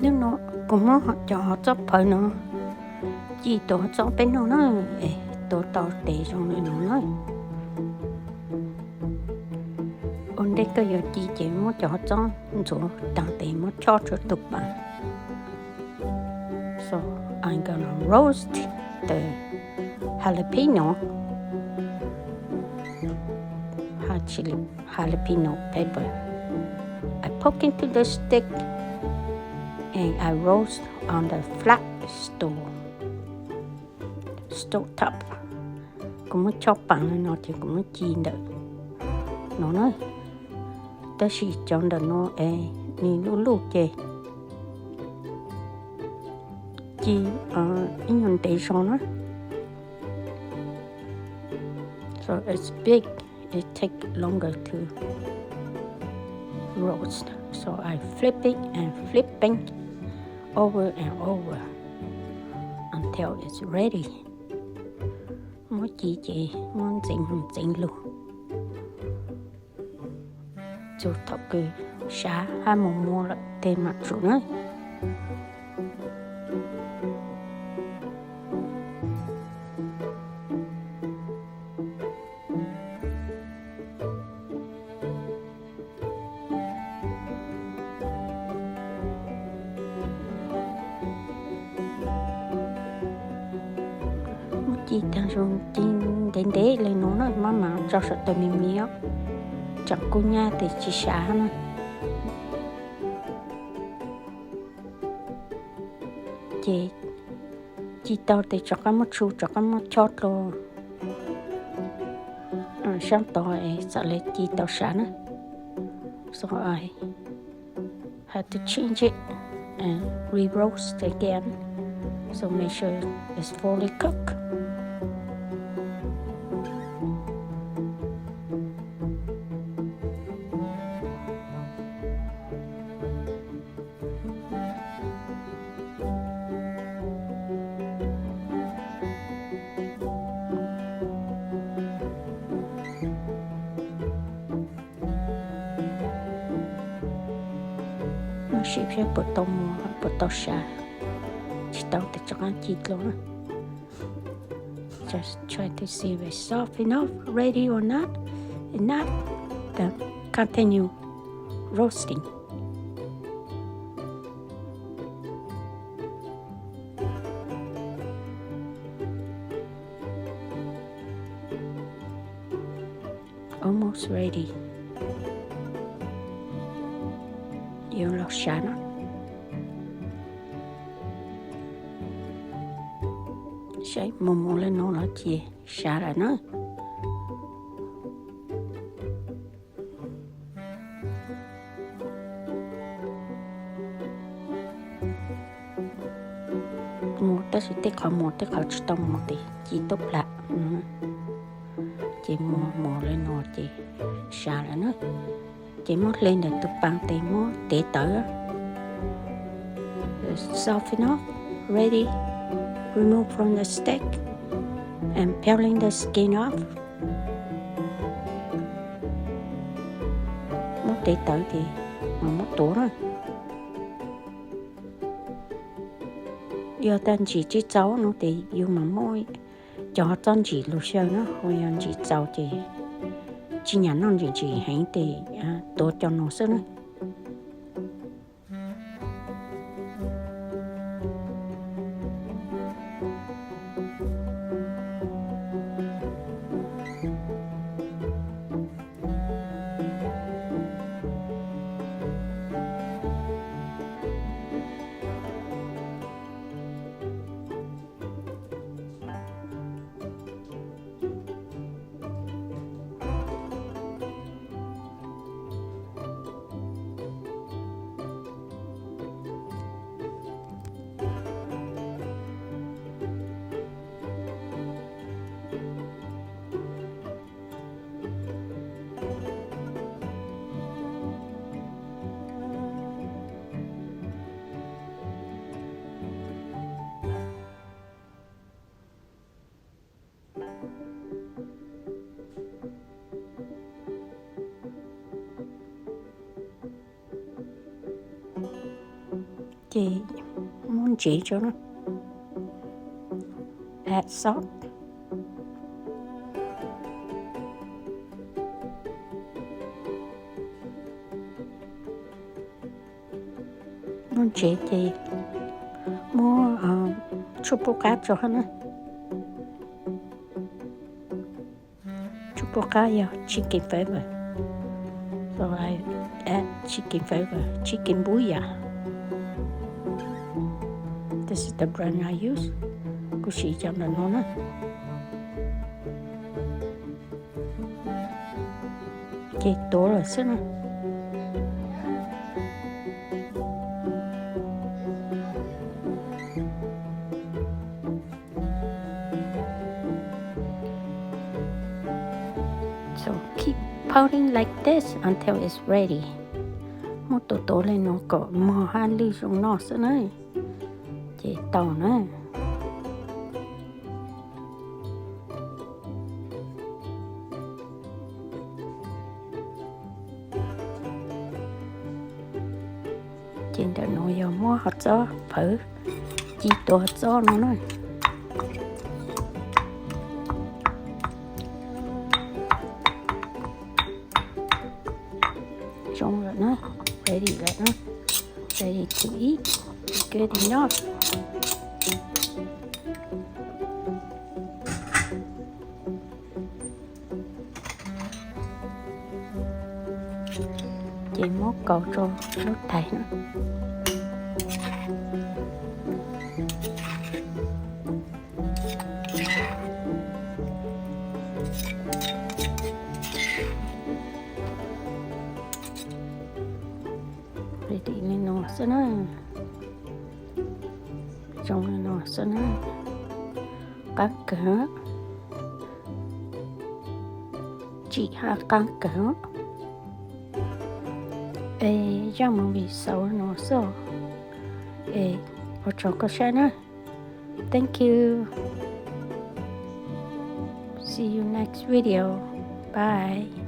nếu nó cũng nó họ cho họ chấp phải nó chỉ tổ cho bên nó nói tổ tao để trong này nó nói ổn định cái giờ chỉ muốn cho họ cho rồi đang để muốn cho tục bạn. So I'm gonna roast the jalapeno jalapeno pepper. I poke into the stick and I roast on the flat stove top. Cũng muốn chop bằng nó thì cũng muốn chiên được. Nó nói ta chỉ chọn được nó nhìn nó luộc chê. Chỉ in yon để cho nó. So it's big. It takes longer to roast. So I flip it and flipping over and over until it's ready. Muốn chị muốn chỉnh luôn. Chú thọc cái xá hai mua lại tên mặt chú nói. Chị đang dùng đến đấy lên nó nói mà cho sợ tụi mình miếng chẳng cô nha thì chị xả nữa chị tao thì cho cái mất su cho cái mất chót luôn sáng tối sẽ lấy chị tao xả nữa so I had to change it and re-roast again so make sure it's fully cooked. She phải bột tôm xả chỉ tao để cho ăn thịt luôn. Just try to see if it's soft enough, ready or not. If not, then continue roasting. Almost ready. Yêu lọc xả nó sẽ mồm lên nó là chìa xả ra nó một tới sẽ tích khỏi trong một tí chỉ tốt lạ chỉ mồm lên nó chỉ xả ra nó chỉ mót lên để tụt bằng thì mót để tới soft enough, ready, remove from the stick and peeling the skin off. Mót để tới thì mà mót tủ rồi. Giờ tên chỉ cháu nó thì yêu mà môi cho tên chỉ lúc sau nó hồi chỉ cháu thì chỉ nhà nó chỉ hành thì tôi cho nó sức nữa. Chị muốn chỉ cho nó. Add salt. Muốn chỉ thì mua triple cá cho nó. Triple cá chicken flavor. So I add chicken flavor, chicken bouillon. This is the brand I use. Cô chỉ cho nó ngon á. Chị tố rồi xíu nữa. So keep pouting like this until it's ready. Một tổ lên nó có mò han ly trong nó xíu nữa. Chị tàu nữa. Trên đó nó vô mua hot gió phở. Chỉ tổ hot gió nó nói. Xong rồi nó ready rồi nó. Ready to eat. Good enough. Chị mốt cầu cho nước thầy nữa. Ready lên nó sẽ nói. Trong lên nó sẽ nói. Cắn cỡ. Chị hạ cắn cỡ. Cho mình bị xấu nó sợ. Ở chỗ có xe nữa. Thank you. See you next video. Bye.